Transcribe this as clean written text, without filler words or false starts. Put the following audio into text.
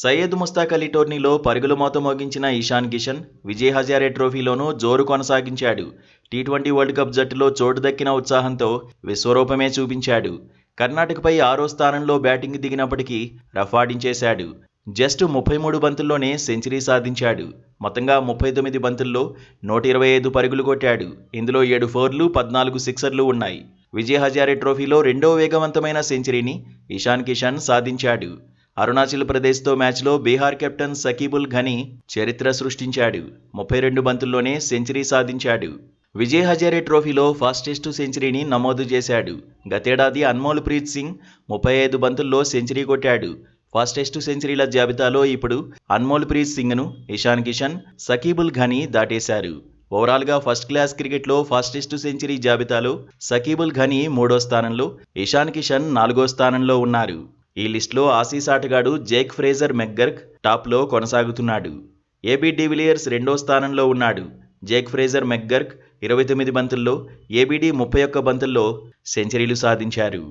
సయ్యద్ ముస్తాక్ అలీ టోర్నీలో పరుగుల మోత మోగించిన ఇషాన్ కిషన్ విజయ్ హజారే ట్రోఫీలోనూ జోరు కొనసాగించాడు. టీ20 వరల్డ్ కప్ జట్టులో చోటు దక్కిన ఉత్సాహంతో విశ్వరూపమే చూపించాడు. కర్ణాటకపై 6వ స్థానంలో బ్యాటింగ్ దిగినప్పటికీ రఫాడించేశాడు. జస్ట్ 33 బంతుల్లోనే సెంచరీ సాధించాడు. మొత్తంగా 39 బంతుల్లో 125 పరుగులు కొట్టాడు. ఇందులో 7 ఫోర్లు 14 సిక్సర్లు ఉన్నాయి. విజయ్ హజారే ట్రోఫీలో రెండో వేగవంతమైన సెంచరీని ఇషాన్ కిషన్ సాధించాడు. అరుణాచల్ ప్రదేశ్తో మ్యాచ్లో బీహార్ కెప్టెన్ సకీబుల్ ఘనీ చరిత్ర సృష్టించాడు. 32 బంతుల్లోనే సెంచరీ సాధించాడు. విజయ్ హజారే ట్రోఫీలో ఫాస్టెస్ట్ సెంచరీని నమోదు చేశాడు. గతేడాది అన్మోల్ ప్రీత్ సింగ్ 35 బంతుల్లో సెంచరీ కొట్టాడు. ఫాస్టెస్ట్ సెంచరీల జాబితాలో ఇప్పుడు అన్మోల్ ప్రీత్ సింగ్ను ఇషాన్ కిషన్, సకీబుల్ ఘనీ దాటేశారు. ఓవరాల్గా ఫస్ట్ క్లాస్ క్రికెట్లో ఫాస్టెస్ట్ సెంచరీ జాబితాలో సకీబుల్ ఘనీ 3వ స్థానంలో, ఇషాన్ కిషన్ 4వ స్థానంలో ఉన్నారు. ఈ లిస్టులో ఆసీస్ ఆటగాడు జేక్ ఫ్రేజర్ మెక్గర్క్ టాప్లో కొనసాగుతున్నాడు. ఏబీ డివిలియర్స్ 2వ స్థానంలో ఉన్నాడు. జేక్ ఫ్రేజర్ మెక్గర్క్ 29 బంతుల్లో, ఏబీడీ 31 బంతుల్లో సెంచరీలు సాధించారు.